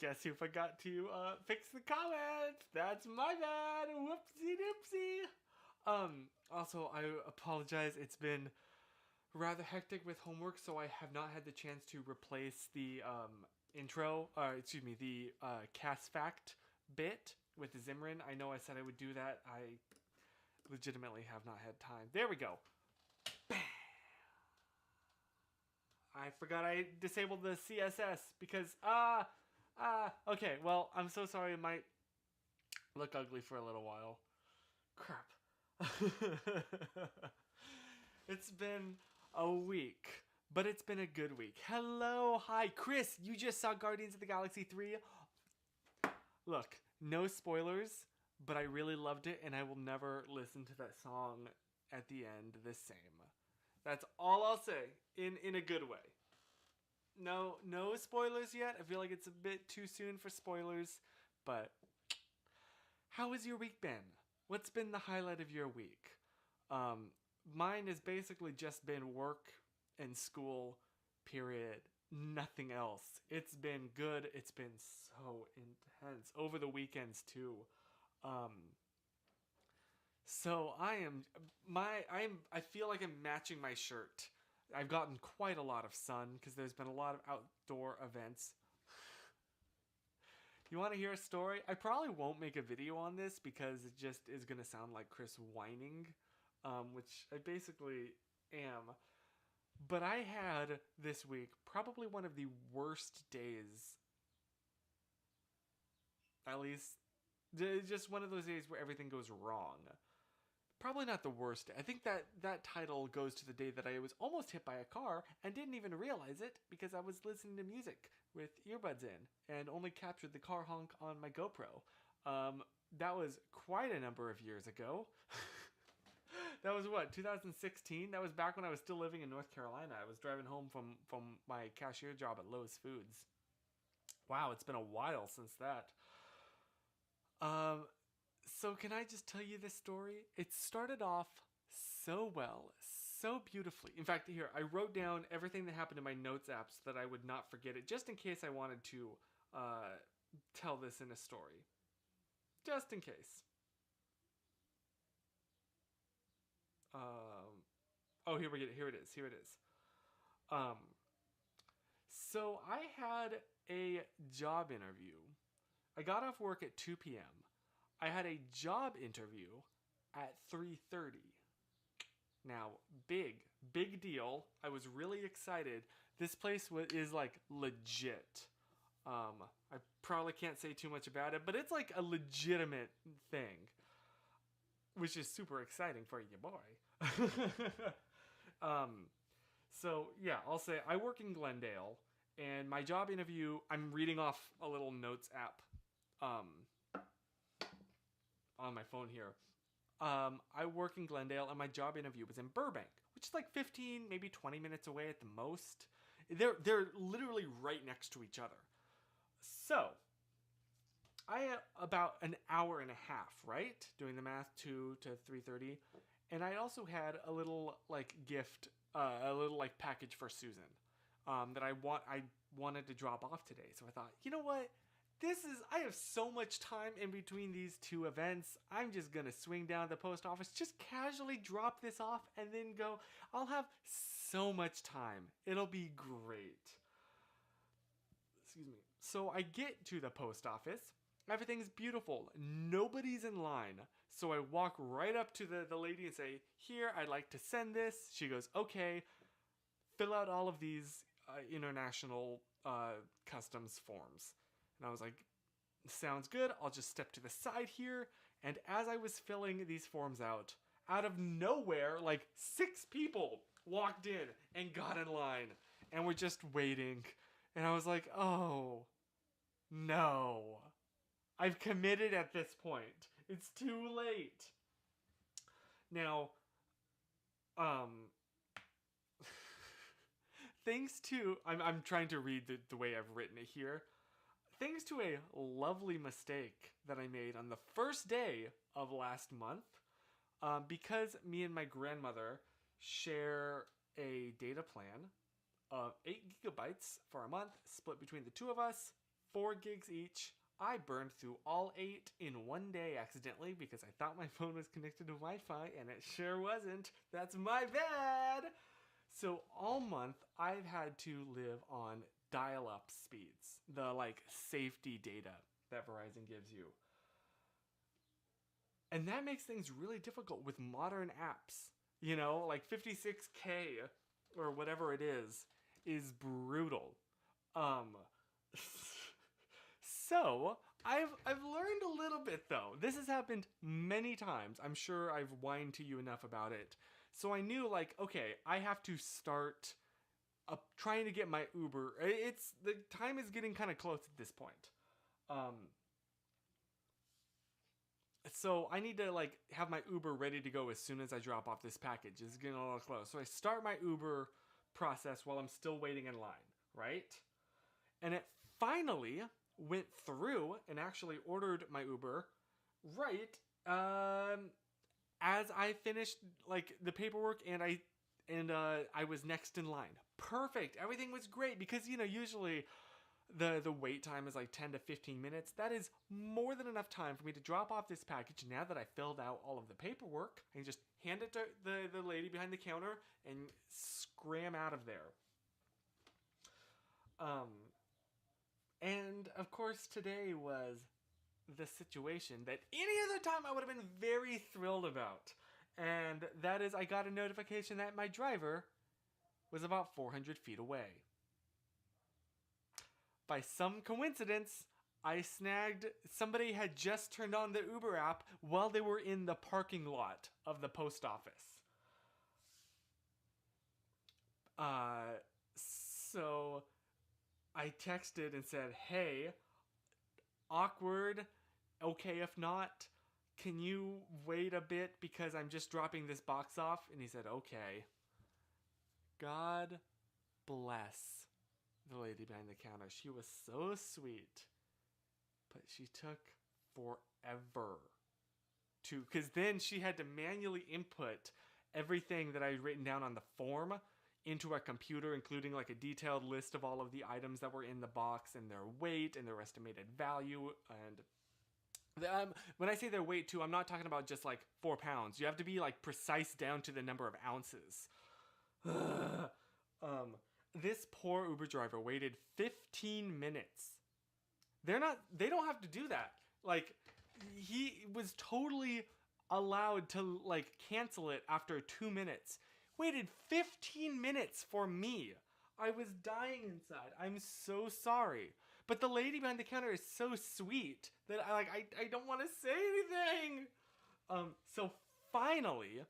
Guess who forgot to fix the comments? That's my bad. Whoopsie doopsie. Also, I apologize. It's been rather hectic with homework, so I have not had the chance to replace the the cast fact bit with Zimrin. I know I said I would do that. I legitimately have not had time. There we go. I forgot I disabled the CSS because okay, well, I'm so sorry. It might look ugly for a little while. Crap. It's been a week, but it's been a good week. Hello, hi, Chris. You just saw Guardians of the Galaxy 3. Look, no spoilers, but I really loved it, and I will never listen to that song at the end the same. That's all I'll say in a good way. No spoilers yet. I feel like it's a bit too soon for spoilers, but how has your week been? What's been the highlight of your week? Mine has basically just been work and school, period. Nothing else. It's been good. It's been so intense over the weekends too. So I feel like I'm matching my shirt. I've gotten quite a lot of sun because there's been a lot of outdoor events. You want to hear a story? I probably won't make a video on this because it just is going to sound like Chris whining, which I basically am. But I had this week probably one of the worst days. At least, just one of those days where everything goes wrong. Probably not the worst. I think that title goes to the day that I was almost hit by a car and didn't even realize it because I was listening to music with earbuds in and only captured the car honk on my GoPro. That was quite a number of years ago. That was what, 2016? That was back when I was still living in North Carolina. I was driving home from my cashier job at Lowe's Foods. Wow, it's been a while since that. So can I just tell you this story? It started off so well, so beautifully. In fact, here, I wrote down everything that happened in my notes app so that I would not forget it, just in case I wanted to tell this in a story. Just in case. Oh, here it is. Here it is. So I had a job interview. I got off work at 2 p.m. I had a job interview at 3:30. Now, big deal. I was really excited. This place is like legit. I probably can't say too much about it, but it's like a legitimate thing, which is super exciting for you, boy. So yeah, I'll say I work in Glendale, and my job interview. I'm reading off a little notes app. On my phone here. I work in Glendale, and my job interview was in Burbank, which is like 15, maybe 20 minutes away at the most. They're literally right next to each other. So, I had about an hour and a half, right? Doing the math, 2 to 3:30. And I also had a little like gift, a little like package for Susan that I wanted to drop off today. So I thought, you know what? I have so much time in between these two events. I'm just going to swing down to the post office, just casually drop this off, and then go. I'll have so much time. It'll be great. Excuse me. So I get to the post office. Everything's beautiful. Nobody's in line. So I walk right up to the lady and say, "Here, I'd like to send this." She goes, "Okay. Fill out all of these international customs forms." And I was like, sounds good. I'll just step to the side here. And as I was filling these forms out of nowhere, like 6 people walked in and got in line and were just waiting. And I was like, oh, no. I've committed at this point. It's too late. Now, thanks to, I'm trying to read the way I've written it here. Thanks to a lovely mistake that I made on the first day of last month, because me and my grandmother share a data plan of 8 gigabytes for a month, split between the two of us, 4 gigs each. I burned through all 8 in one day accidentally because I thought my phone was connected to Wi-Fi and it sure wasn't. That's my bad. So all month I've had to live on dial-up speeds, the like safety data that Verizon gives you. And that makes things really difficult with modern apps. You know, like 56K or whatever it is brutal. So I've learned a little bit though. This has happened many times. I'm sure I've whined to you enough about it. So I knew like, okay, I have to start trying to get my Uber. It's the time is getting kind of close at this point. So I need to like have my Uber ready to go as soon as I drop off this package. It's getting a little close. So I start my Uber process while I'm still waiting in line, right? And it finally went through and actually ordered my Uber right as I finished like the paperwork and I was next in line. Perfect. Everything was great because you know usually the wait time is like 10 to 15 minutes. That is more than enough time for me to drop off this package. Now that I filled out all of the paperwork, I can just hand it to the lady behind the counter and scram out of there. And of course today was the situation that any other time I would have been very thrilled about. And that is I got a notification that my driver was about 400 feet away. By some coincidence, I snagged somebody had just turned on the Uber app while they were in the parking lot of the post office. So I texted and said, hey, awkward, okay if not, can you wait a bit because I'm just dropping this box off? And he said, okay. God bless the lady behind the counter. She was so sweet, but she took forever to, because then she had to manually input everything that I'd written down on the form into a computer, including like a detailed list of all of the items that were in the box and their weight and their estimated value. And when I say their weight too, I'm not talking about just like 4 pounds. You have to be like precise down to the number of ounces. This poor Uber driver waited 15 minutes. They don't have to do that. Like, he was totally allowed to like cancel it after 2 minutes. Waited 15 minutes for me. I was dying inside. I'm so sorry. But the lady behind the counter is so sweet that I don't want to say anything. So finally,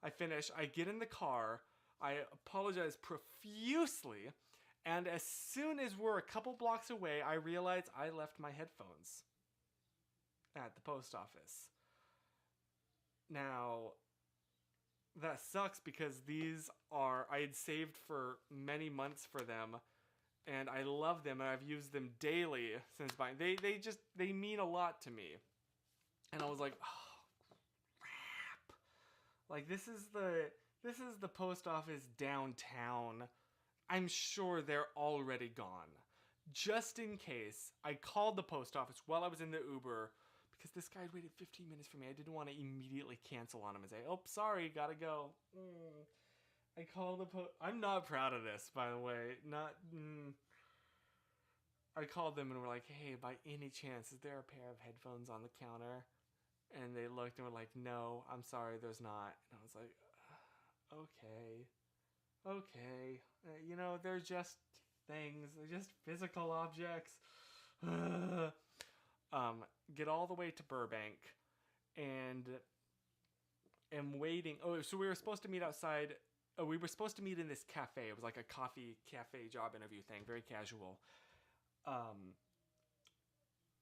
I finish. I get in the car. I apologize profusely, and as soon as we're a couple blocks away, I realize I left my headphones at the post office. Now, that sucks because I had saved for many months for them, and I love them, and I've used them daily since buying. They mean a lot to me. And I was like, oh, crap. Like, this is the post office downtown. I'm sure they're already gone. Just in case, I called the post office while I was in the Uber because this guy had waited 15 minutes for me. I didn't want to immediately cancel on him and say, oh, sorry, gotta go. I called the I'm not proud of this, by the way. I called them and were like, hey, by any chance, is there a pair of headphones on the counter? And they looked and were like, no, I'm sorry, there's not. And I was like, okay. You know, they're just things. They're just physical objects. Get all the way to Burbank and am waiting. Oh, so we were supposed to meet outside. Oh, we were supposed to meet in this cafe. It was like a coffee cafe job interview thing, very casual.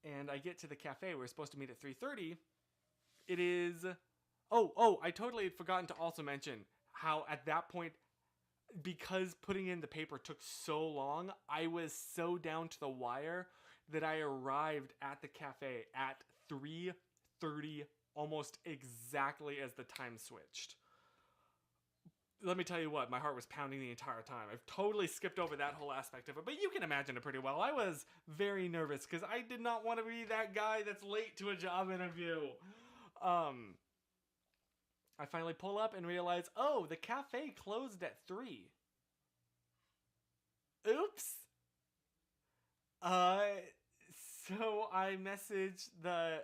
And I get to the cafe. We're supposed to meet at 3:30. It is... Oh, I totally had forgotten to also mention how at that point, because putting in the paper took so long, I was so down to the wire that I arrived at the cafe at 3:30, almost exactly as the time switched. let me tell you what, my heart was pounding the entire time. I've totally skipped over that whole aspect of it, but you can imagine it pretty well. I was very nervous because I did not want to be that guy that's late to a job interview. I finally pull up and realize, oh, the cafe closed at 3. Oops. So I message the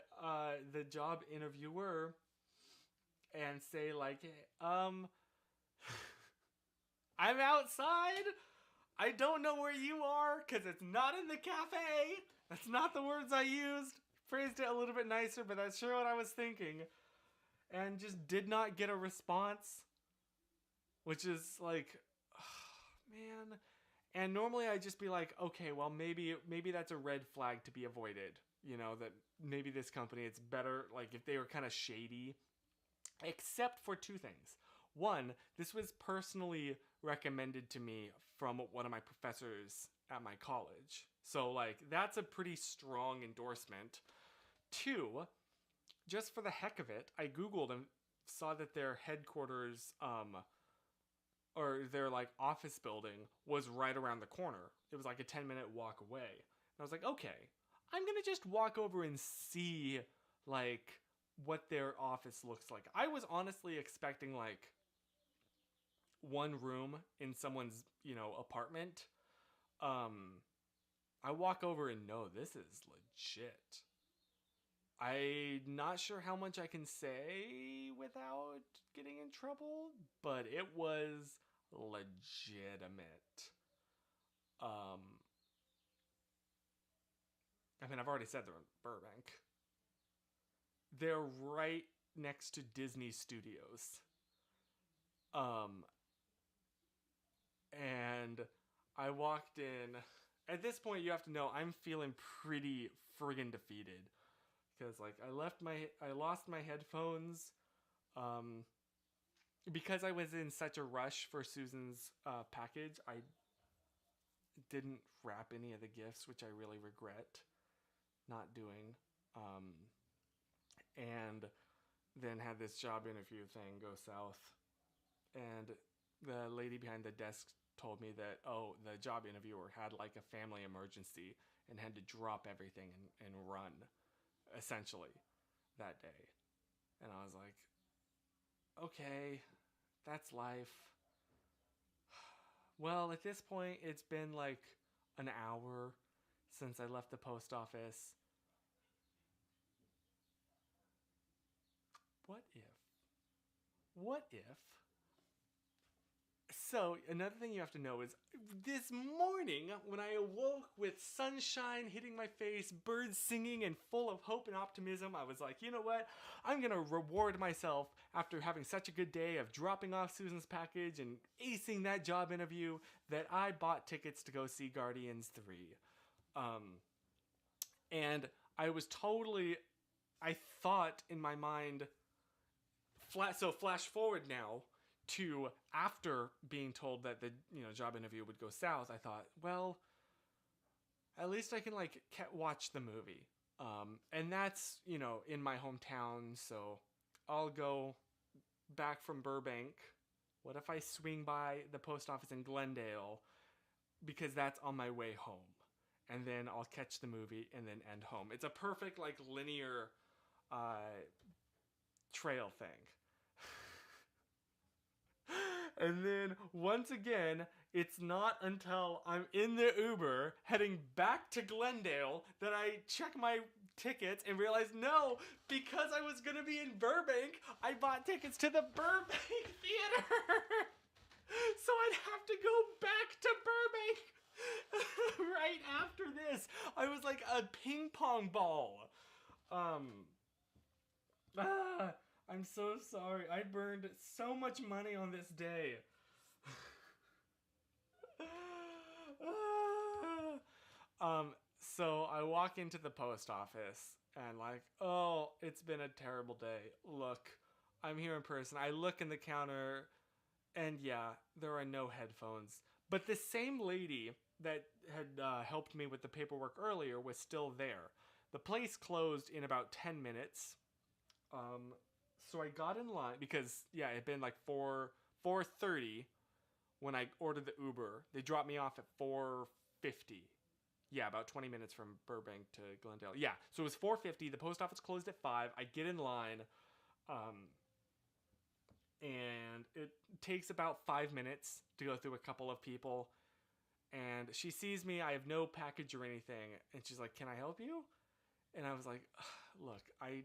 job interviewer and say like, I'm outside. I don't know where you are because it's not in the cafe. That's not the words I used. Phrased it a little bit nicer, but that's sure what I was thinking. And just did not get a response, which is like, oh, man. And normally I'd just be like, okay, well, maybe that's a red flag to be avoided. You know, that maybe this company, it's better, like, if they were kind of shady. Except for 2 things. One, this was personally recommended to me from one of my professors at my college. So, like, that's a pretty strong endorsement. 2, just for the heck of it, I Googled and saw that their headquarters, or their, like, office building was right around the corner. It was like a 10-minute walk away. And I was like, okay, I'm gonna just walk over and see, like, what their office looks like. I was honestly expecting, like, one room in someone's, apartment. I walk over and no, this is legit. I'm not sure how much I can say without getting in trouble, but it was legitimate. I mean, I've already said they're in Burbank. They're right next to Disney Studios. And I walked in. At this point, you have to know I'm feeling pretty friggin' defeated. Because, like, I lost my headphones. Because I was in such a rush for Susan's package, I didn't wrap any of the gifts, which I really regret not doing. And then had this job interview thing go south. And the lady behind the desk told me that, the job interviewer had like a family emergency and had to drop everything and run, essentially, that day. And I was like, okay, that's life. Well, at this point, it's been like an hour since I left the post office. What if? So, another thing you have to know is this morning, when I awoke with sunshine hitting my face, birds singing, and full of hope and optimism, I was like, you know what? I'm going to reward myself after having such a good day of dropping off Susan's package and acing that job interview that I bought tickets to go see Guardians 3. And I was I thought in my mind, flash forward now to after being told that the job interview would go south. I thought, well, at least I can like watch the movie, and that's in my hometown, so I'll go back from Burbank. What if I swing by the post office in Glendale, because that's on my way home, and then I'll catch the movie and then end home. It's a perfect like linear trail thing. And then, once again, it's not until I'm in the Uber heading back to Glendale that I check my tickets and realize, no, because I was going to be in Burbank, I bought tickets to the Burbank Theater. So I'd have to go back to Burbank right after this. I was like a ping pong ball. I'm so sorry. I burned so much money on this day. So I walk into the post office and like, oh, it's been a terrible day. Look, I'm here in person. I look in the counter and yeah, there are no headphones. But the same lady that had helped me with the paperwork earlier was still there. The place closed in about 10 minutes. So I got in line because, yeah, it had been like 4:30 when I ordered the Uber. They dropped me off at 4:50. Yeah, about 20 minutes from Burbank to Glendale. Yeah, so it was 4:50. The post office closed at 5. I get in line, and it takes about 5 minutes to go through a couple of people. And she sees me. I have no package or anything, and she's like, "Can I help you?" And I was like, "Look, I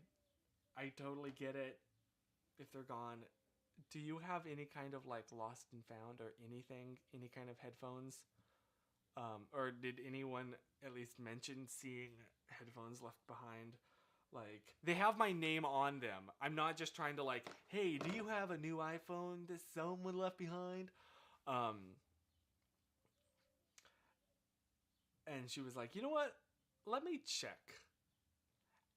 totally get it. If they're gone, do you have any kind of like lost and found or anything? Any kind of headphones?" Or did anyone at least mention seeing headphones left behind? Like, they have my name on them. I'm not just trying to like, "Hey, do you have a new iPhone that someone left behind?" And she was like, "You know what? Let me check."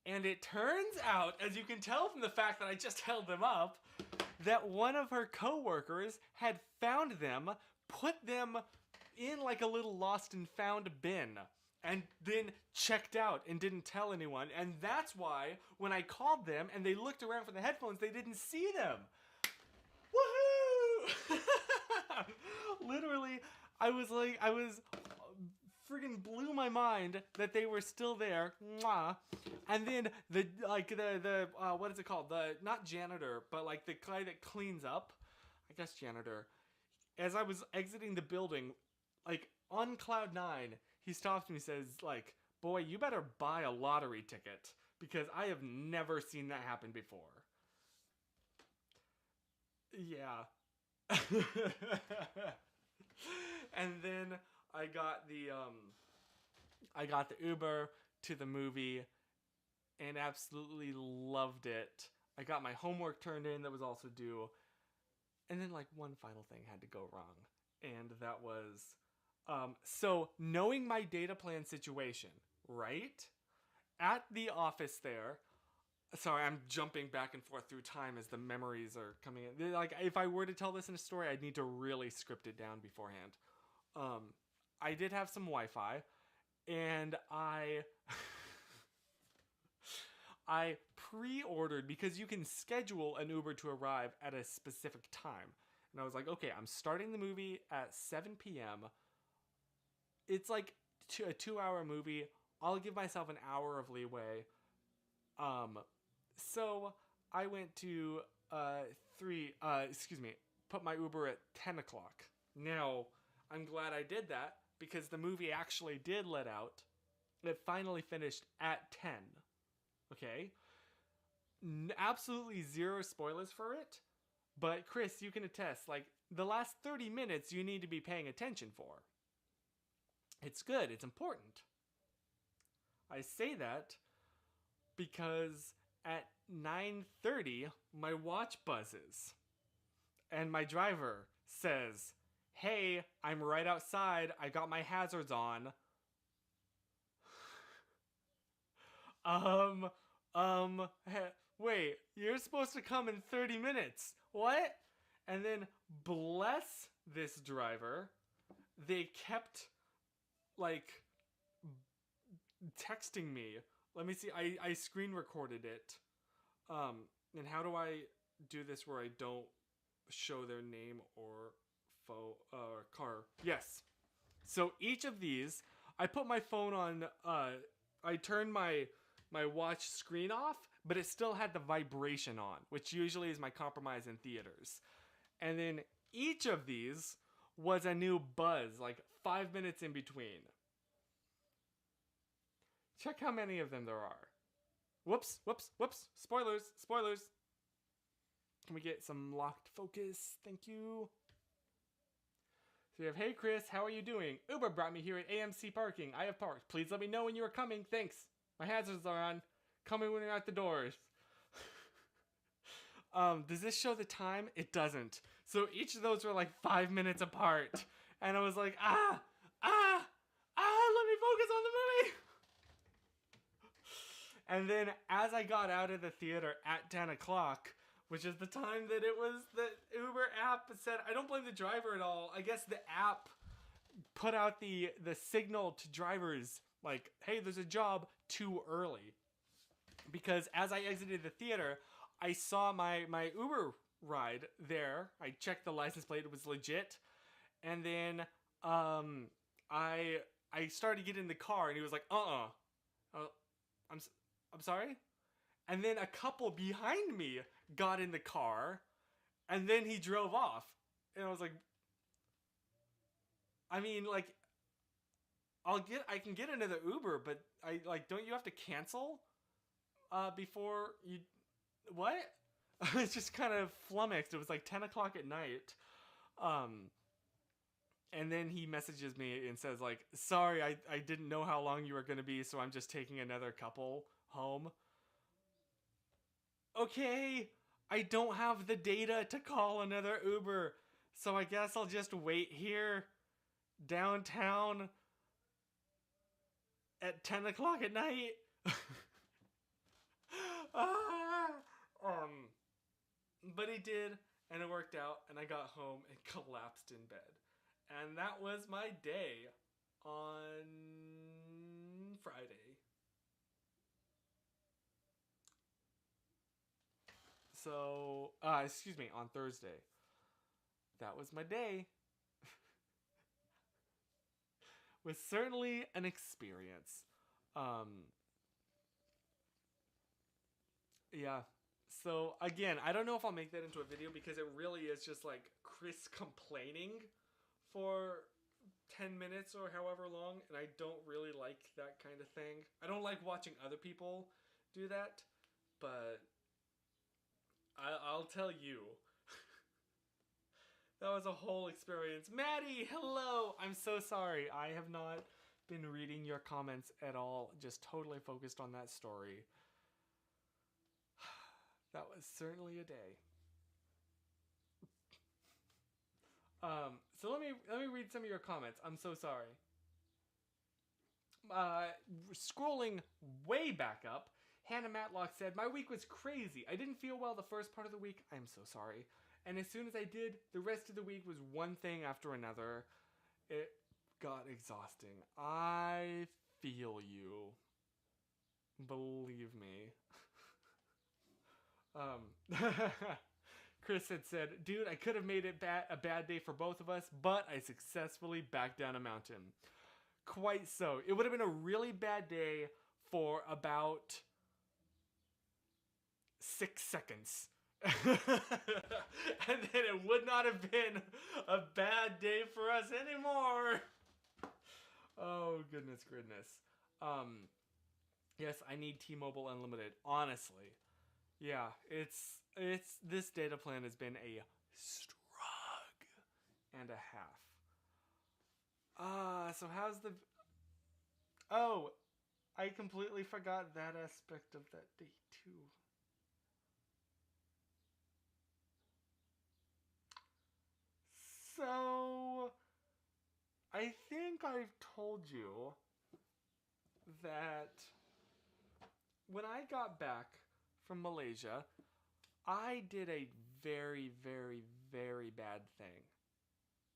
And it turns out, as you can tell from the fact that I just held them up, that one of her coworkers had found them, put them in like a little lost and found bin, and then checked out and didn't tell anyone. And that's why when I called them and they looked around for the headphones, they didn't see them. Woohoo! Literally, I was friggin' blew my mind that they were still there. Mwah. And then the what is it called? The not janitor, but like the guy that cleans up. I guess janitor. As I was exiting the building, like on cloud 9, he stops me and says, like, "Boy, you better buy a lottery ticket because I have never seen that happen before." Yeah. And then I got the Uber to the movie and absolutely loved it. I got my homework turned in that was also due. And then like one final thing had to go wrong. And that was so knowing my data plan situation, right? At the office there. Sorry, I'm jumping back and forth through time as the memories are coming in. Like, if I were to tell this in a story, I'd need to really script it down beforehand. I did have some Wi-Fi, and I pre-ordered because you can schedule an Uber to arrive at a specific time. And I was like, okay, I'm starting the movie at 7 p.m. It's like a 2-hour movie. I'll give myself an hour of leeway. So I went to put my Uber at 10 o'clock. Now, I'm glad I did that because the movie actually did let out. It finally finished at 10. Okay? Absolutely zero spoilers for it. But Chris, you can attest, like, the last 30 minutes you need to be paying attention for. It's good. It's important. I say that because at 9:30, my watch buzzes. And my driver says, "Hey, I'm right outside. I got my hazards on." Wait, you're supposed to come in 30 minutes. What? And then, bless this driver, they kept, like, texting me. Let me see. I screen recorded it. And how do I do this where I don't show their name or car? Yes. So each of these, I put my phone on. I turned my watch screen off, but it still had the vibration on, which usually is my compromise in theaters. And then each of these was a new buzz, like 5 minutes in between. Check how many of them there are. Whoops. Spoilers. Can we get some locked focus? Thank you. So we have, "Hey Chris, how are you doing? Uber brought me here at AMC parking. I have parked. Please let me know when you are coming. Thanks. My hazards are on. Call me when you're at the doors." Does this show the time? It doesn't. So each of those were like 5 minutes apart. And I was like, let me focus on the movie. And then as I got out of the theater at 10 o'clock, which is the time that it was, the Uber app said, I don't blame the driver at all. I guess the app put out the signal to drivers, like, "Hey, there's a job," too early. Because as I exited the theater, I saw my Uber ride there. I checked the license plate; it was legit. And then I started to get in the car, and he was like, I'm I'm sorry. And then a couple behind me got in the car, and then he drove off, and I was like, I mean, like, I can get another Uber, but don't you have to cancel before you, what? It's just kind of flummoxed. It was like 10 o'clock at night. And then he messages me and says, like, sorry, I didn't know how long you were going to be, so I'm just taking another couple home. Okay, I don't have the data to call another Uber, so I guess I'll just wait here downtown at 10 o'clock at night. But he did, and it worked out, and I got home and collapsed in bed. And that was my day on Friday. So, excuse me, on Thursday. That was my day. Was certainly an experience. Yeah. So, again, I don't know if I'll make that into a video because it really is just like Chris complaining for 10 minutes or however long, and I don't really like that kind of thing. I don't like watching other people do that, but I'll tell you. That was a whole experience. Maddie, hello! I'm so sorry. I have not been reading your comments at all. Just totally focused on that story. That was certainly a day. So let me read some of your comments. I'm so sorry. Scrolling way back up, Hannah Matlock said, my week was crazy. I didn't feel well the first part of the week. I'm so sorry. And as soon as I did, the rest of the week was one thing after another. It got exhausting. I feel you. Believe me. Chris had said, dude, I could have made it a bad day for both of us, but I successfully backed down a mountain. Quite so. It would have been a really bad day for about 6 seconds. And then it would not have been a bad day for us anymore. Oh, goodness. Yes, I need T-Mobile Unlimited, honestly. Yeah, it's this data plan has been a slug and a half. So how's the... Oh, I completely forgot that aspect of that day too. So, I think I've told you that when I got back from Malaysia, I did a very, very, very bad thing.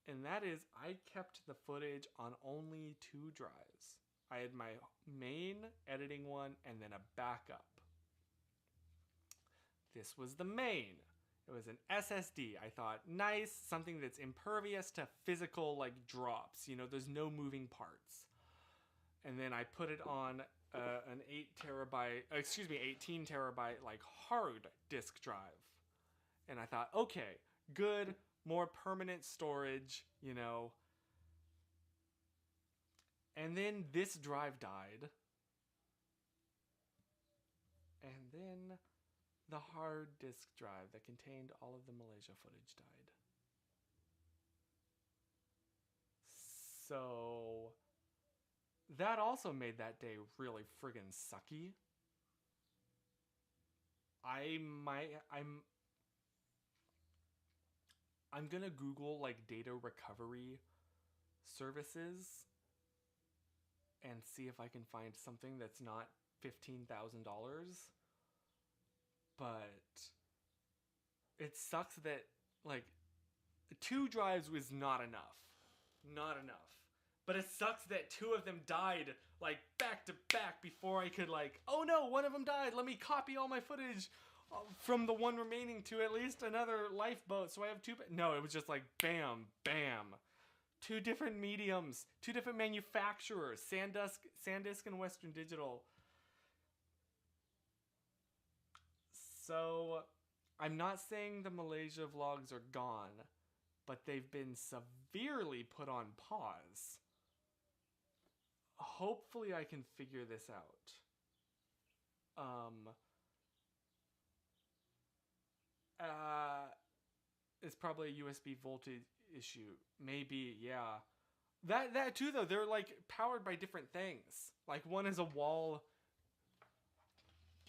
And that is, I kept the footage on only 2 drives. I had my main editing one and then a backup. This was the main. It was an SSD. I thought, nice, something that's impervious to physical like drops. You know, there's no moving parts. And then I put it on an 18 terabyte like hard disk drive. And I thought, okay, good, more permanent storage, you know. And then this drive died. And then the hard disk drive that contained all of the Malaysia footage died. So that also made that day really friggin' sucky. I'm gonna Google like data recovery services and see if I can find something that's not $15,000. But it sucks that like 2 drives was not enough. But it sucks that 2 of them died like back to back before I could like, oh no, one of them died. Let me copy all my footage from the one remaining to at least another lifeboat. So I have two. No, it was just like bam, bam. Two different mediums, two different manufacturers, SanDisk and Western Digital. So I'm not saying the Malaysia vlogs are gone, but they've been severely put on pause. Hopefully I can figure this out. It's probably a USB voltage issue. Maybe, yeah. That too though, they're like powered by different things. Like one is a wall,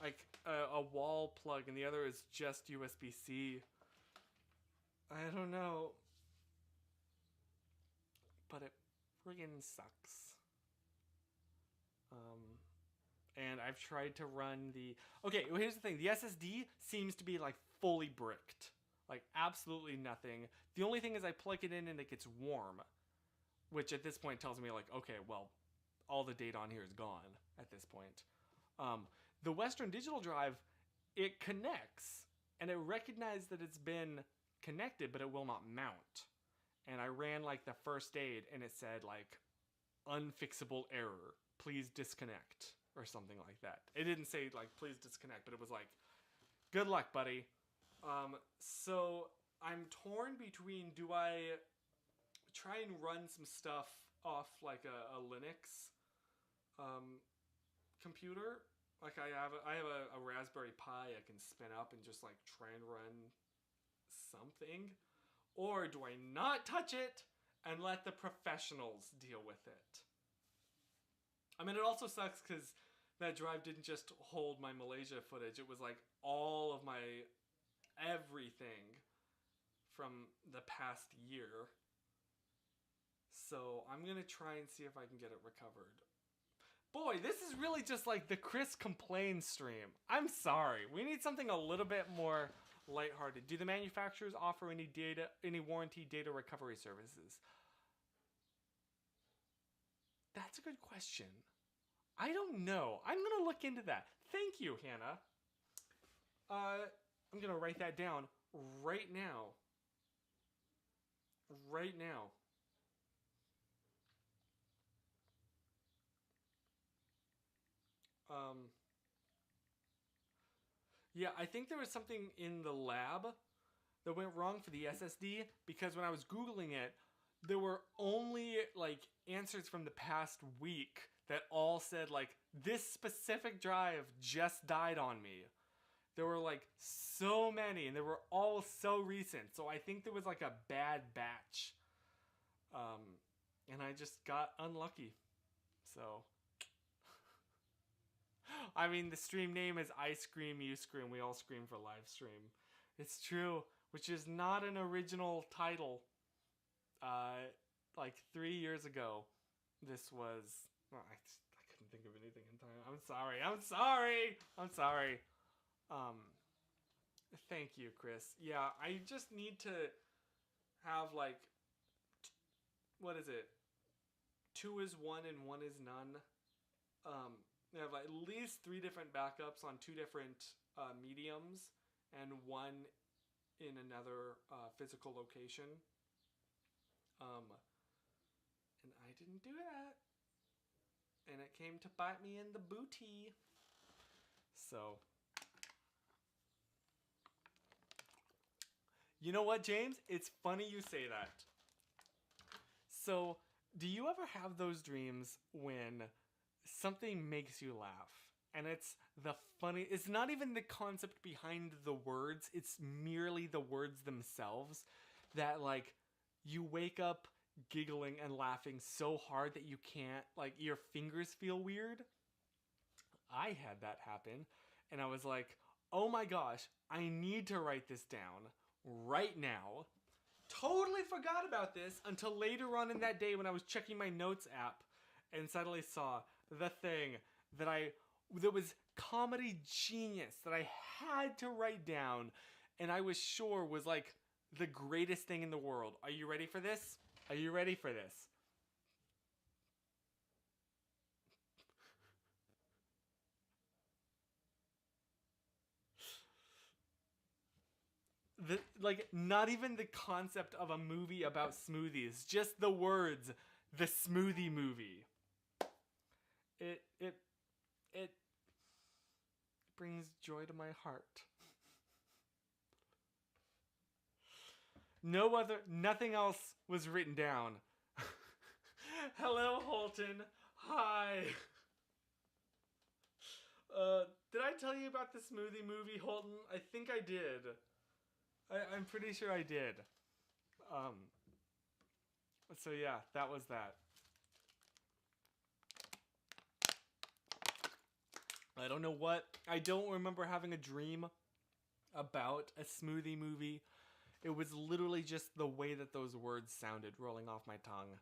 like a wall plug, and the other is just USB-C. I don't know, but it friggin' sucks. And I've tried to run the... Okay, well, here's the thing. The SSD seems to be, like, fully bricked. Like, absolutely nothing. The only thing is I plug it in and it gets warm. Which at this point tells me, like, okay, well, all the data on here is gone at this point. The Western Digital drive, it connects. And it recognized that it's been connected, but it will not mount. And I ran, like, the first aid, and it said, like, unfixable error. Please disconnect. Or something like that. It didn't say, like, please disconnect, but it was like, good luck, buddy. So I'm torn between, do I try and run some stuff off, like, a Linux computer? Like, I have a Raspberry Pi I can spin up and just, like, try and run something? Or do I not touch it and let the professionals deal with it? I mean, it also sucks because that drive didn't just hold my Malaysia footage. It was like all of my everything from the past year. So I'm going to try and see if I can get it recovered. Boy, this is really just like the Chris Complain stream. I'm sorry. We need something a little bit more lighthearted. Do the manufacturers offer any warranty data recovery services? That's a good question. I don't know. I'm going to look into that. Thank you, Hannah. I'm going to write that down right now. Right now. Yeah, I think there was something in the lab that went wrong for the SSD because when I was Googling it, there were only like answers from the past week that all said like, this specific drive just died on me. There were like so many and they were all so recent. So I think there was like a bad batch. And I just got unlucky. So, I mean, the stream name is I Scream, You Scream, We All Scream for Live Stream. It's true, which is not an original title. Like 3 years ago, this was... Well, I couldn't think of anything in time. I'm sorry. Thank you, Chris. Yeah, I just need to have like... What is it? 2 is 1 and 1 is none. I have like at least 3 different backups on 2 different mediums and 1 in another physical location. And I didn't do that. And it came to bite me in the booty. So. You know what, James? It's funny you say that. So, do you ever have those dreams when something makes you laugh? And it's it's not even the concept behind the words, it's merely the words themselves that like you wake up giggling and laughing so hard that you can't, like your fingers feel weird. I had that happen and I was like, oh my gosh, I need to write this down right now. Totally forgot about this until later on in that day when I was checking my notes app and suddenly saw the thing that was comedy genius that I had to write down and I was sure was like the greatest thing in the world. Are you ready for this? Are you ready for this? Like, not even the concept of a movie about smoothies, just the words, the smoothie movie. It brings joy to my heart. Nothing else was written down. Hello, Holton. Hi. Did I tell you about the smoothie movie, Holton? I think I did. I'm pretty sure I did. So yeah, that was that. I don't know what. I don't remember having a dream about a smoothie movie. It was literally just the way that those words sounded rolling off my tongue.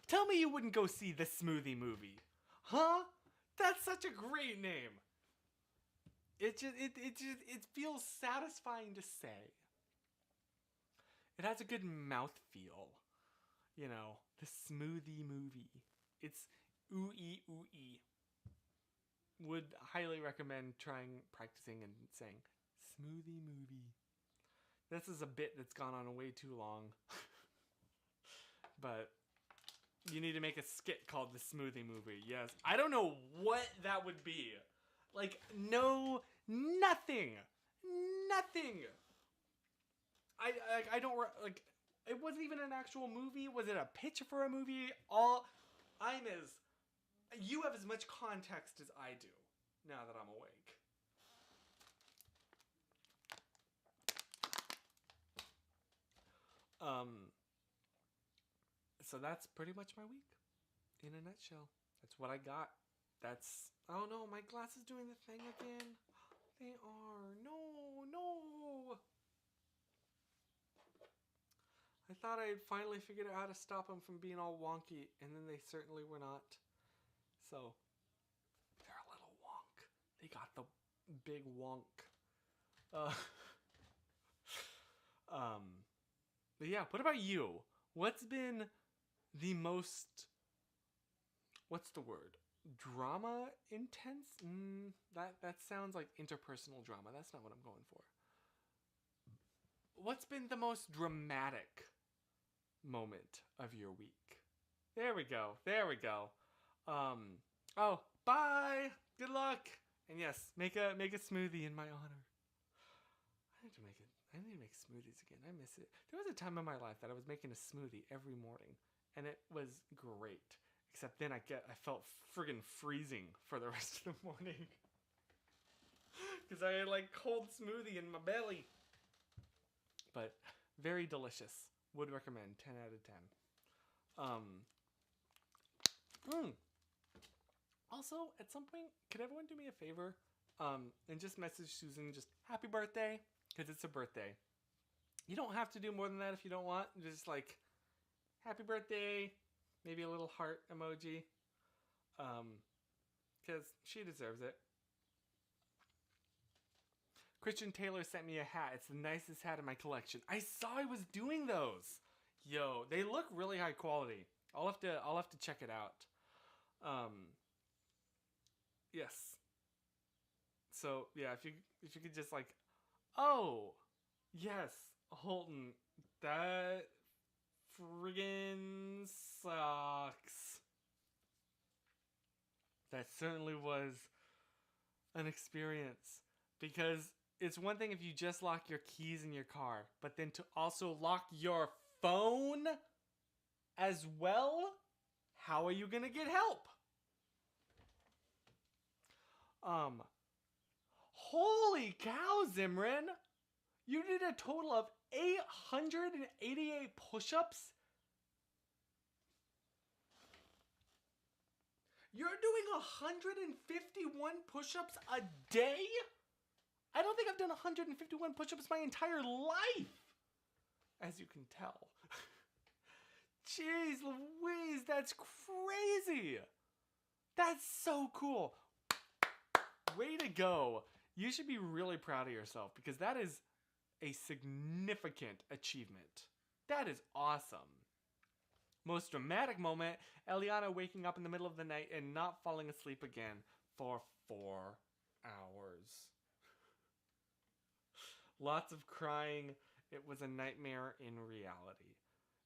Tell me you wouldn't go see the smoothie movie. Huh? That's such a great name. It feels satisfying to say. It has a good mouthfeel. You know, the smoothie movie. It's ooh-ee, ooh-ee. Would highly recommend practicing and saying smoothie movie. This is a bit that's gone on way too long. But you need to make a skit called the smoothie movie. Yes. I don't know what that would be. Like, no, nothing. I don't, like, it wasn't even an actual movie. Was it a pitch for a movie? You have as much context as I do, now that I'm awake. So that's pretty much my week, in a nutshell. That's what I got. Oh no, my glass is doing the thing again. They are. No. I thought I had finally figured out how to stop them from being all wonky, and then they certainly were not. So, they're a little wonk. They got the big wonk. But yeah, what about you? What's been the most, what's the word? Drama intense? That sounds like interpersonal drama. That's not what I'm going for. What's been the most dramatic moment of your week? There we go. Oh, bye. Good luck. And yes, make a smoothie in my honor. I need to make smoothies again. I miss it. There was a time in my life that I was making a smoothie every morning, and it was great. Except then I felt friggin' freezing for the rest of the morning. Because I had like cold smoothie in my belly. But very delicious. Would recommend. 10 out of 10. Also, at some point, could everyone do me a favor? And just message Susan just happy birthday, because it's a birthday. You don't have to do more than that if you don't want. Just like happy birthday, maybe a little heart emoji, because she deserves it. Christian Taylor sent me a hat. It's the nicest hat in my collection. I saw I was doing those. Yo, they look really high quality. I'll have to check it out. Yes. So yeah, if you could just like, oh, yes, Holton, that friggin' sucks. That certainly was an experience, because it's one thing if you just lock your keys in your car, but then to also lock your phone as well? How are you gonna get help? Holy cow, Zimran! You did a total of 888 push-ups? You're doing 151 push-ups a day? I don't think I've done 151 push-ups my entire life, as you can tell. Jeez Louise, that's crazy. That's so cool. Way to go. You should be really proud of yourself, because that is a significant achievement. That is awesome. Most dramatic moment, Eliana waking up in the middle of the night and not falling asleep again for 4 hours. Lots of crying. It was a nightmare in reality.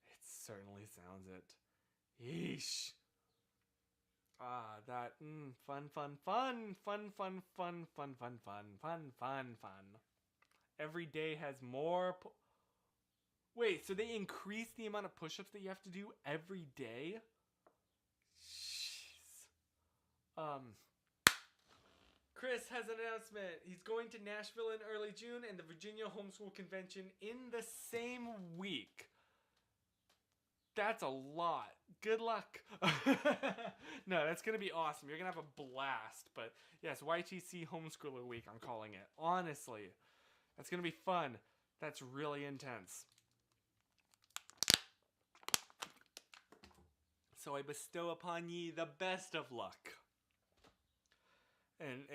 It certainly sounds it. Yeesh. Ah, that fun. Every day has more. Wait, so they increase the amount of push-ups that you have to do every day? Jeez. Chris has an announcement. He's going to Nashville in early June and the Virginia Homeschool Convention in the same week. That's a lot. Good luck. No, that's going to be awesome. You're going to have a blast. But yes, YTC Homeschooler Week, I'm calling it. Honestly, that's going to be fun. That's really intense. So I bestow upon ye the best of luck. And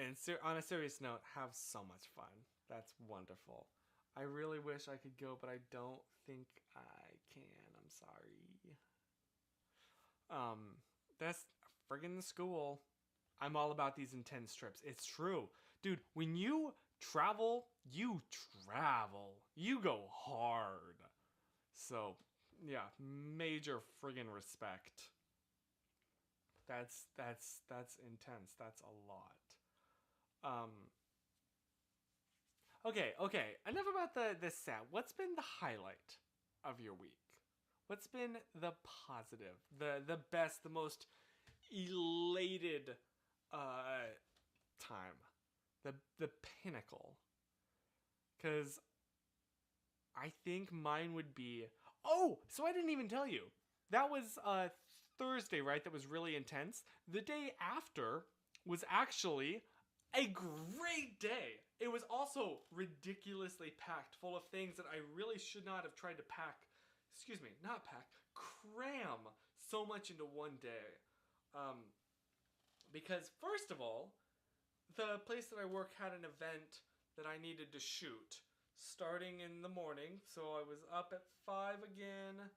on a serious note, have so much fun. That's wonderful. I really wish I could go, but I don't think I can. I'm sorry. That's friggin' school. I'm all about these intense trips. It's true. Dude, when you travel, you travel. You go hard. So, yeah, major friggin' respect. That's intense. That's a lot. Okay. Enough about the set. What's been the highlight of your week? What's been the positive, the best, the most elated time, the pinnacle? Because I think mine would be. Oh, so I didn't even tell you. That was Thursday, right? That was really intense. The day after was actually a great day. It was also ridiculously packed, full of things that I really should not have tried to cram so much into one day. Because first of all, the place that I work had an event that I needed to shoot starting in the morning. So I was up at 5 again,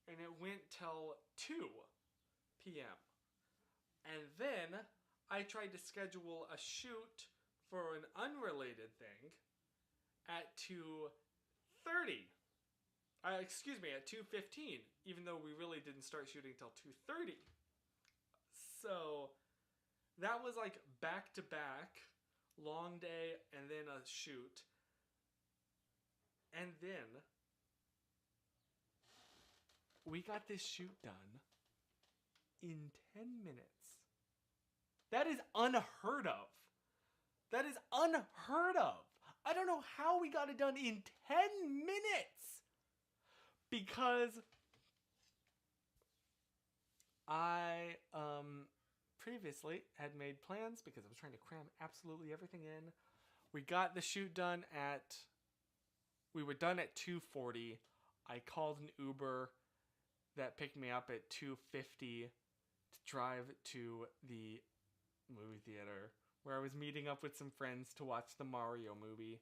and it went till 2 p.m. And then I tried to schedule a shoot for an unrelated thing at 2:30. At 2:15, even though we really didn't start shooting till 2:30. So that was like back to back, long day, and then a shoot. And then we got this shoot done in 10 minutes. That is unheard of. That is unheard of. I don't know how we got it done in 10 minutes. Because I previously had made plans because I was trying to cram absolutely everything in. We got the shoot done we were done at 2:40. I called an Uber that picked me up at 2:50 to drive to the movie theater where I was meeting up with some friends to watch the Mario movie,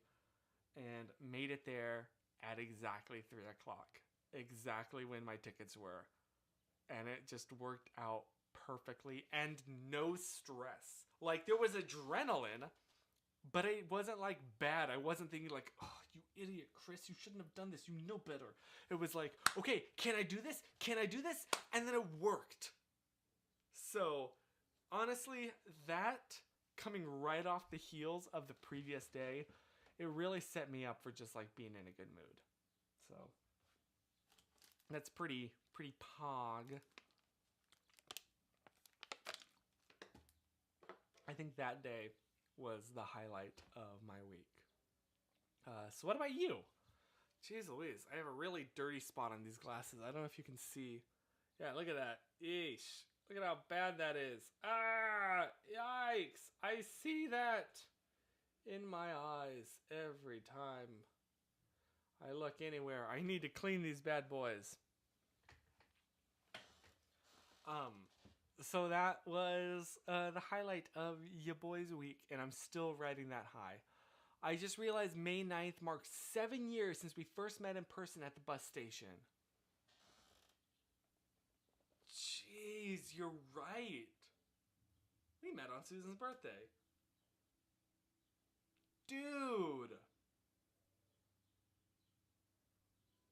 and made it there at exactly 3 o'clock. Exactly when my tickets were. And it just worked out perfectly and no stress. Like, there was adrenaline, but it wasn't like bad. I wasn't thinking like, oh, you idiot, Chris, you shouldn't have done this. You know better. It was like, okay, can I do this? Can I do this? And then it worked. So, honestly, that coming right off the heels of the previous day, it really set me up for just like being in a good mood. So, that's pretty pog. I think that day was the highlight of my week. So what about you? Jeez Louise, I have a really dirty spot on these glasses. I don't know if you can see. Yeah, look at that. Eesh. Look at how bad that is. Ah, yikes. I see that in my eyes every time I look anywhere. I need to clean these bad boys. So that was the highlight of ya boys' week, and I'm still riding that high. I just realized May 9th marks 7 years since we first met in person at the bus station. Jeez, you're right. We met on Susan's birthday. Dude.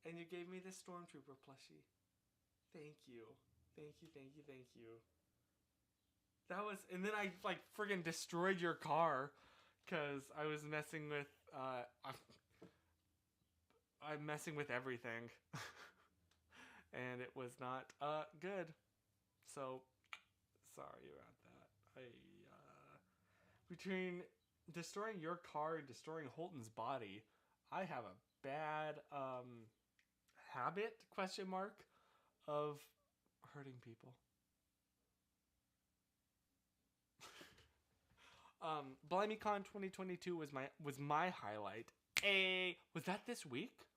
And you gave me this Stormtrooper plushie. Thank you. Thank you, thank you, thank you. That was, and then I like friggin' destroyed your car because I was messing with, I'm messing with everything. And it was not, good. So, sorry about that. Between destroying your car and destroying Holton's body, I have a bad, habit, question mark, of hurting people. BlimeyCon 2022 was my highlight. Was that this week?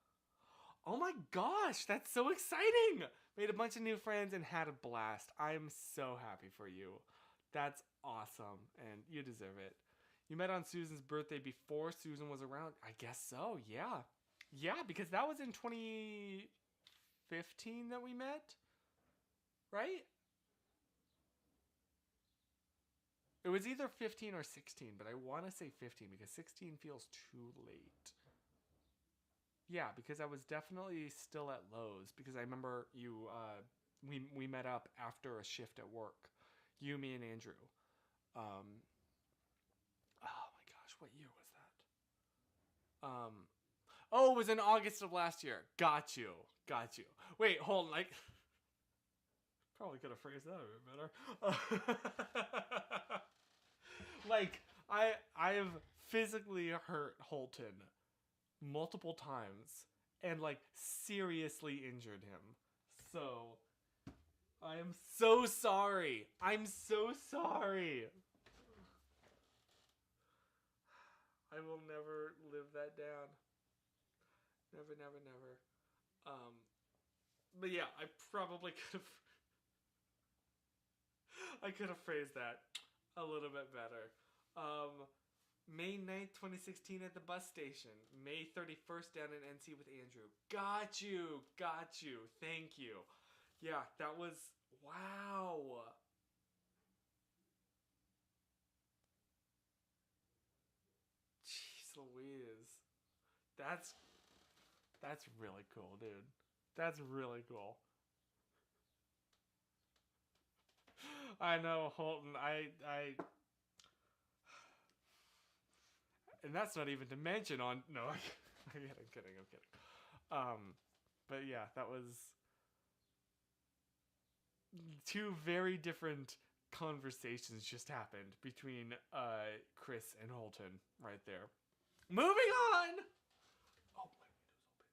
Oh my gosh, that's so exciting! Made a bunch of new friends and had a blast. I'm so happy for you. That's awesome, and you deserve it. You met on Susan's birthday before Susan was around. I guess so, yeah. Yeah, because that was in 2015 that we met, right? It was either 15 or 16, but I want to say 15 because 16 feels too late. Yeah, because I was definitely still at Lowe's because I remember you. We met up after a shift at work. You, me, and Andrew. Oh my gosh, what year was that? Oh, it was in August of last year. Got you. Wait, hold on. Like, probably could have phrased that a bit better. Like, I've physically hurt Holton multiple times and like seriously injured him. So I am so sorry. I'm so sorry. I will never live that down. Never, never, never. But yeah, I probably could have phrased that a little bit better. May 9th, 2016 at the bus station. May 31st down in NC with Andrew. Got you. Thank you. Yeah, that was, wow. Jeez Louise. That's really cool, dude. That's really cool. I know, Holton. And that's not even to mention on. No, I'm kidding. But yeah, that was two very different conversations just happened between Chris and Holton right there. Moving on. Oh, my window's open.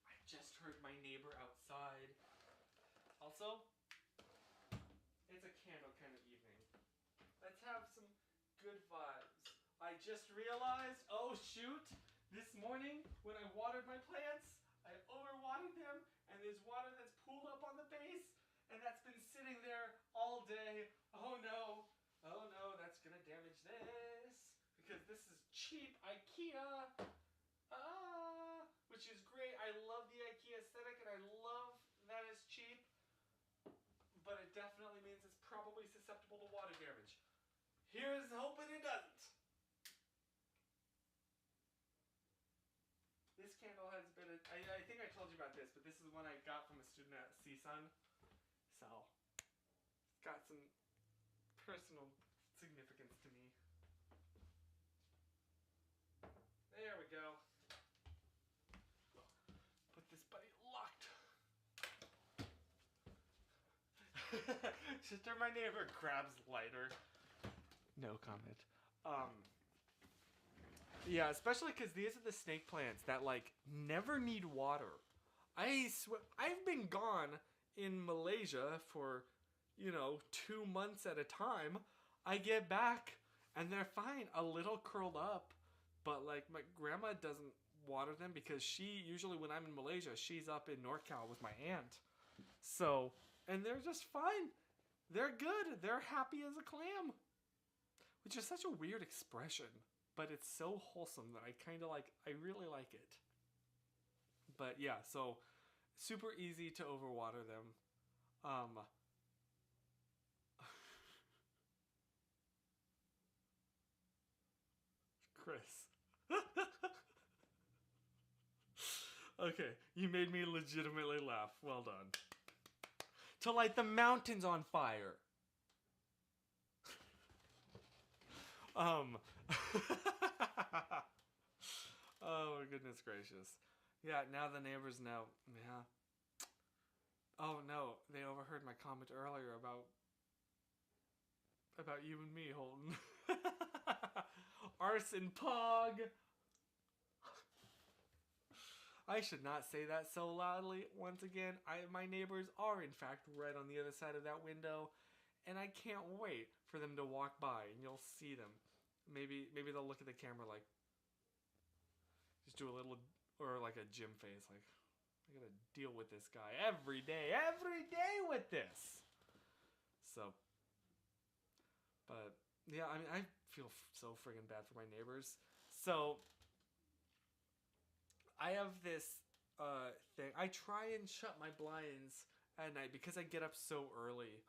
I just heard my neighbor outside. Also, it's a candle kind of evening. Let's have some good vibes. I just realized, oh shoot, this morning when I watered my plants, I overwatered them, and there's water that's pooled up on the base, and that's been sitting there all day. Oh no, that's gonna damage this, because this is cheap IKEA, which is great. I love the IKEA aesthetic, and I love that it's cheap, but it definitely means it's probably susceptible to water damage. Here's hoping it doesn't. This candle has been, I think I told you about this, but this is one I got from a student at CSUN. So, it's got some personal significance to me. There we go. Put this buddy locked. Sister, my neighbor grabs lighter. No comment. Yeah, especially because these are the snake plants that like never need water. I've been gone in Malaysia for 2 months at a time. I get back and they're fine, a little curled up, but like my grandma doesn't water them because she usually when I'm in Malaysia, she's up in NorCal with my aunt. So, and they're just fine. They're good. They're happy as a clam. Which is such a weird expression, but it's so wholesome that I kind of like, I really like it. But yeah, so super easy to overwater them. Um, Chris. Okay, you made me legitimately laugh. Well done. To light the mountains on fire. Um. Oh my goodness gracious. Yeah, now the neighbors know. Yeah. Oh no, they overheard my comment earlier about you and me, Holton. Arson Pog. I should not say that so loudly. Once again, my neighbors are in fact right on the other side of that window, and I can't wait for them to walk by and you'll see them. Maybe they'll look at the camera like, just do a little, or like a Jim face, like, I gotta deal with this guy every day with this. So, but yeah, I mean, I feel so friggin' bad for my neighbors. So, I have this thing. I try and shut my blinds at night because I get up so early.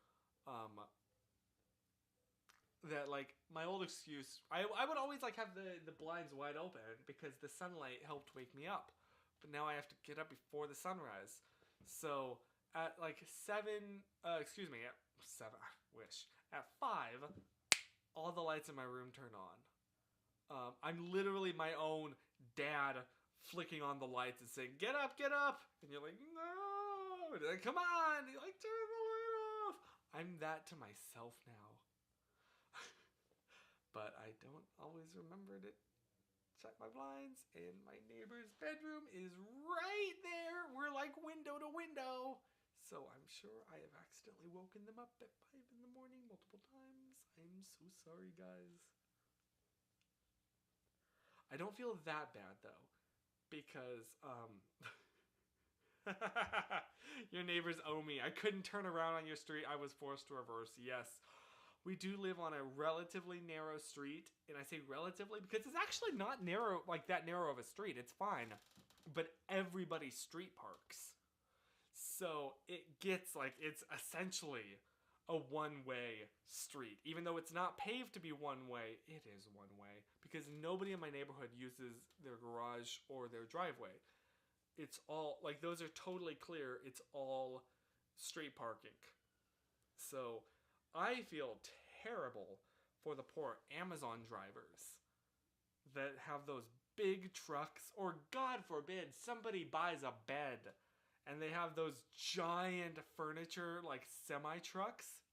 That like my old excuse, I would always like have the blinds wide open because the sunlight helped wake me up, but now I have to get up before the sunrise. So at like at 7, I wish at 5, all the lights in my room turn on. I'm literally my own dad flicking on the lights and saying, get up, and you're like, no, and like, come on, you're like, turn the light off. I'm that to myself now. But I don't always remember to shut my blinds, and my neighbor's bedroom is right there. We're like window to window. So I'm sure I have accidentally woken them up at 5 in the morning multiple times. I'm so sorry, guys. I don't feel that bad, though, because, your neighbors owe me. I couldn't turn around on your street. I was forced to reverse. Yes. We do live on a relatively narrow street, and I say relatively because it's actually not narrow, like that narrow of a street. It's fine, but everybody street parks, so it gets like it's essentially a one-way street. Even though it's not paved to be one way, it is one way because nobody in my neighborhood uses their garage or their driveway. It's all like those are totally clear. It's all street parking. So I feel terrible for the poor Amazon drivers that have those big trucks, or God forbid, somebody buys a bed and they have those giant furniture, like semi-trucks,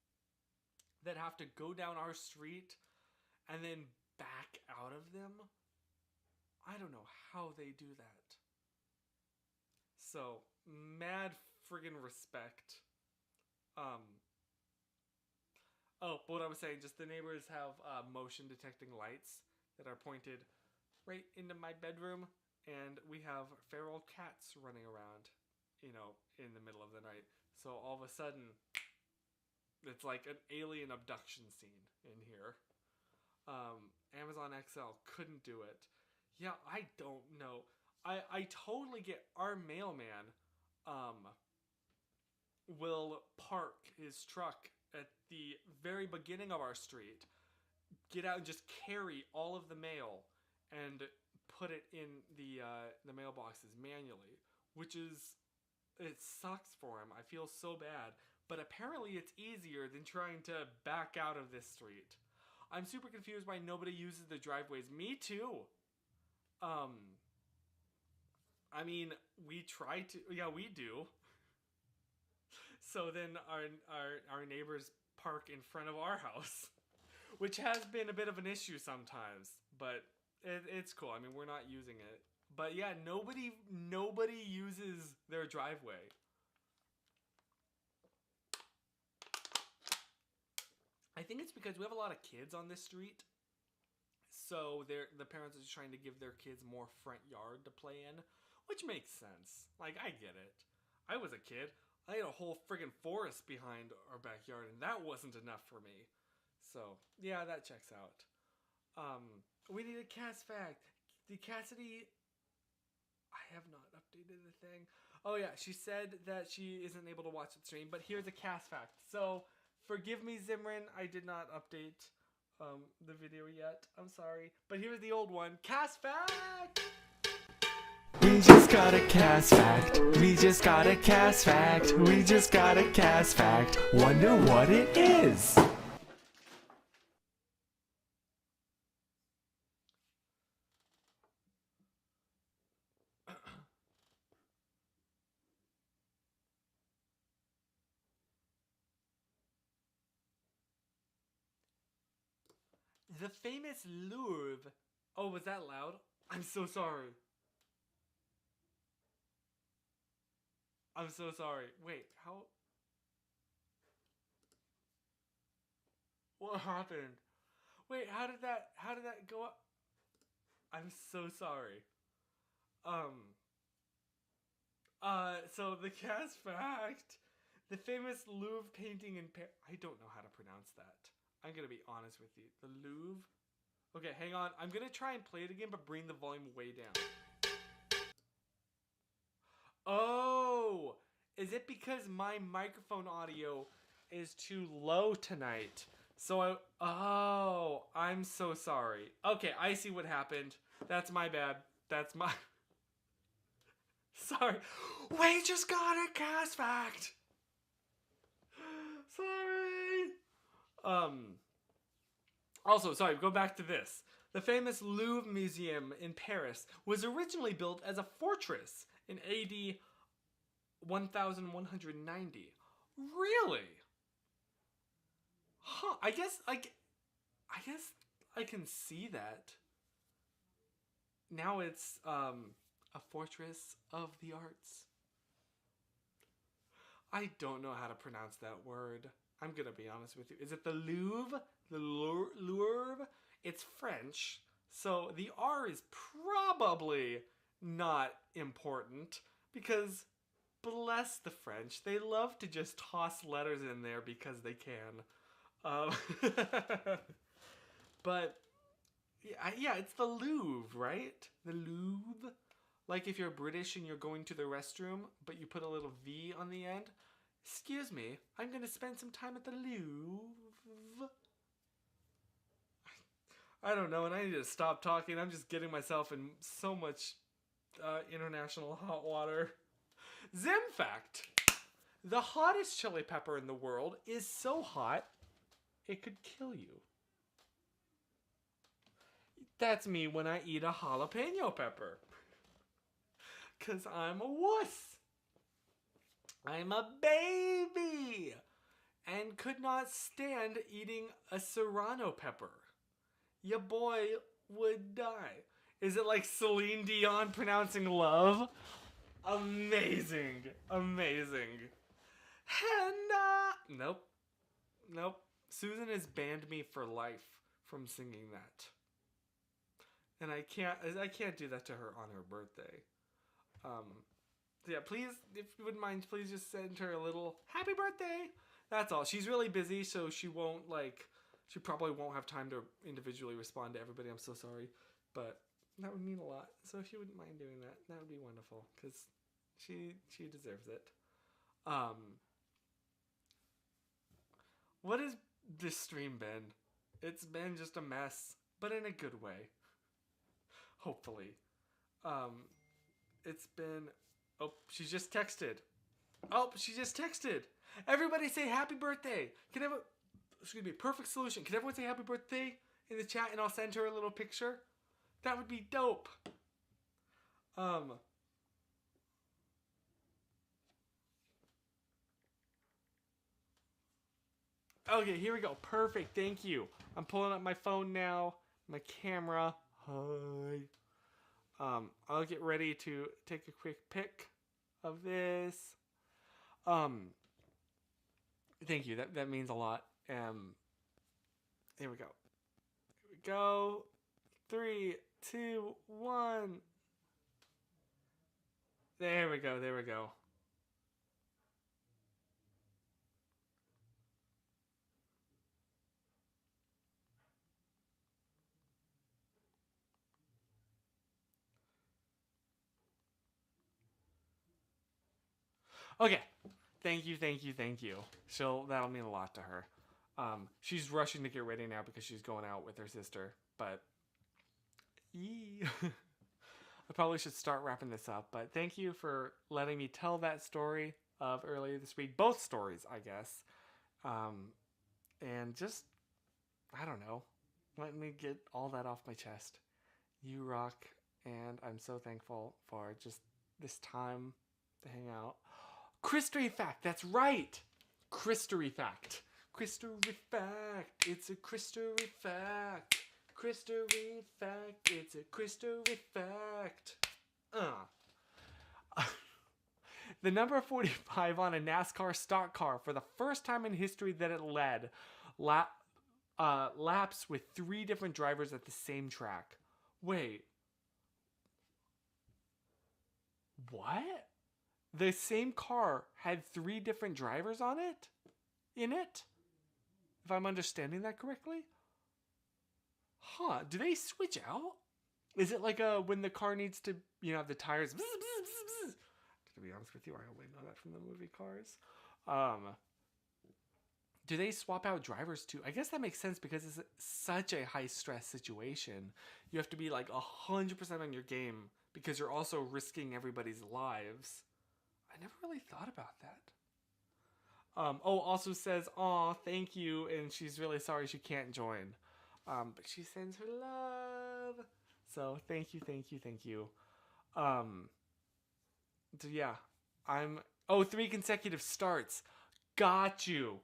that have to go down our street and then back out of them. I don't know how they do that. So, mad friggin' respect. Oh, but what I was saying, just the neighbors have motion detecting lights that are pointed right into my bedroom, and we have feral cats running around, in the middle of the night. So all of a sudden, it's like an alien abduction scene in here. Amazon XL couldn't do it. Yeah, I don't know. I totally get our mailman will park his truck at the very beginning of our street, get out and just carry all of the mail and put it in the mailboxes manually, which is, it sucks for him. I feel so bad, but apparently it's easier than trying to back out of this street. I'm super confused why nobody uses the driveways. Me too. I mean, we try to. Yeah, we do. So then our neighbors park in front of our house, which has been a bit of an issue sometimes, but it's cool. I mean, we're not using it. But yeah, nobody uses their driveway. I think it's because we have a lot of kids on this street. So the parents are just trying to give their kids more front yard to play in, which makes sense. Like, I get it. I was a kid. I had a whole friggin' forest behind our backyard, and that wasn't enough for me. So, yeah, that checks out. We need a Cass fact. The Cassidy... I have not updated the thing. Oh yeah, she said that she isn't able to watch the stream, but here's a cast fact. So forgive me, Zimran, I did not update the video yet. I'm sorry, but here's the old one. Cast fact. We just got a cast fact. We just got a cast fact. We just got a cast fact. Wonder what it is. The famous Louvre. Oh, was that loud? I'm so sorry. I'm so sorry. Wait, how? What happened? Wait, how did that go up? I'm so sorry. Um so the cast fact, the famous Louvre painting in Paris. I don't know how to pronounce that. I'm gonna be honest with you. The Louvre. Okay, hang on. I'm gonna try and play it again, but bring the volume way down. Oh, is it because my microphone audio is too low tonight? I'm so sorry. Okay, I see what happened. That's my bad. That's my. Sorry. We just got a cast fact. Sorry. Also, sorry, go back to this. The famous Louvre Museum in Paris was originally built as a fortress in AD 1190. Really? Huh, I guess I can see that. Now it's a fortress of the arts. I don't know how to pronounce that word. I'm gonna be honest with you. Is it the Louvre? The Louvre? It's French, so the R is probably not important because bless the French, they love to just toss letters in there because they can. Um, but yeah, it's the Louvre, right? The Louvre. Like if you're British and you're going to the restroom, but you put a little V on the end. Excuse me, I'm going to spend some time at the Louvre. I don't know, and I need to stop talking. I'm just getting myself in so much international hot water. Zim fact. The hottest chili pepper in the world is so hot, it could kill you. That's me when I eat a jalapeno pepper. Because I'm a wuss. I'm a baby. And could not stand eating a serrano pepper. Your boy would die. Is it like Celine Dion pronouncing love? Amazing. Amazing. And, nope. Nope. Susan has banned me for life from singing that. And I can't do that to her on her birthday. So yeah, please, if you wouldn't mind, please just send her a little happy birthday. That's all. She's really busy, so she probably won't have time to individually respond to everybody. I'm so sorry, but that would mean a lot. So if you wouldn't mind doing that, that would be wonderful because she deserves it. What has this stream been? It's been just a mess, but in a good way. Hopefully. It's been... Oh, she just texted. Everybody say happy birthday. Excuse me, perfect solution. Can everyone say happy birthday in the chat and I'll send her a little picture? That would be dope. Okay, here we go. Perfect. Thank you. I'm pulling up my phone now. My camera. Hi. I'll get ready to take a quick pic of this. Thank you. That means a lot. Here we go. Here we go. 3, 2, 1. There we go. There we go. Okay. Thank you, thank you, thank you. That'll mean a lot to her. She's rushing to get ready now because she's going out with her sister. But I probably should start wrapping this up. But thank you for letting me tell that story of earlier this week. Both stories, I guess. And just, I don't know, let me get all that off my chest. You rock, and I'm so thankful for just this time to hang out. Christery fact, that's right! Christery fact. Christery fact, it's a Christery fact. Christery fact, it's a Christery fact. The number 45 on a NASCAR stock car for the first time in history that it led laps with 3 different drivers at the same track. Wait. What? The same car had 3 different drivers on it? In it? If I'm understanding that correctly? Huh. Do they switch out? Is it like when the car needs to, the tires... To be honest with you, I only know that from the movie Cars. Do they swap out drivers too? I guess that makes sense because it's such a high stress situation. You have to be like 100% on your game because you're also risking everybody's lives. I never really thought about that. Also says, "Aw, thank you," and she's really sorry she can't join. But she sends her love. So thank you, thank you, thank you. So yeah, 3 consecutive starts. Got you.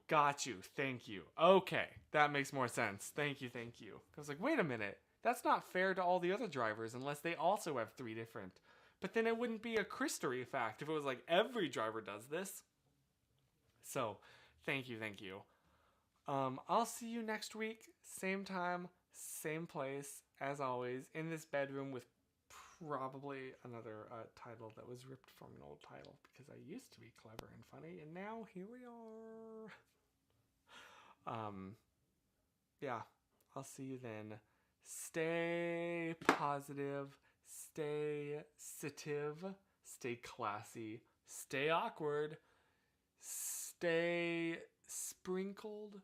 Thank you. Okay, that makes more sense. Thank you. I was like, wait a minute. That's not fair to all the other drivers unless they also have 3 different. But then it wouldn't be a Christery fact if it was like every driver does this. So, thank you. I'll see you next week. Same time, same place, as always, in this bedroom with probably another title that was ripped from an old title because I used to be clever and funny, and now here we are. Yeah, I'll see you then. Stay positive, stay sensitive, stay classy, stay awkward, stay sprinkled,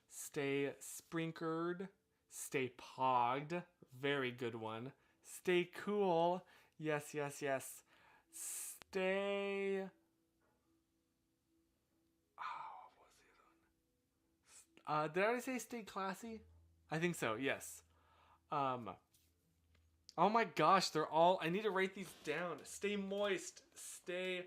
stay sprinkered, stay pogged, very good one. Stay cool. Yes. Stay... what was the other one? Did I already say stay classy? I think so, yes. Oh my gosh, they're all... I need to write these down. Stay moist. Stay...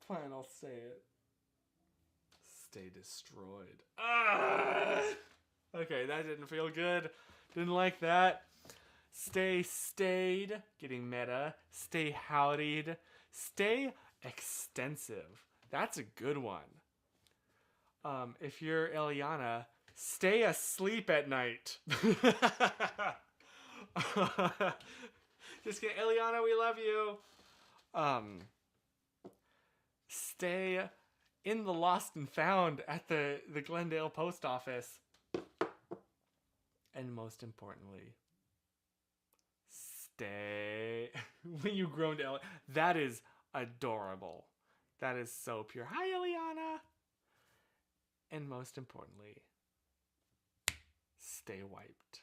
Fine, I'll say it. Stay destroyed. Okay, that didn't feel good. Didn't like that. Stay stayed. Getting meta. Stay howdied. Stay extensive. That's a good one. If you're Eliana, stay asleep at night. Just kidding. Eliana, we love you. Stay in the lost and found at the Glendale post office. And most importantly, stay... When you groaned, that is adorable. That is so pure. Hi, Eliana. And most importantly, stay wiped.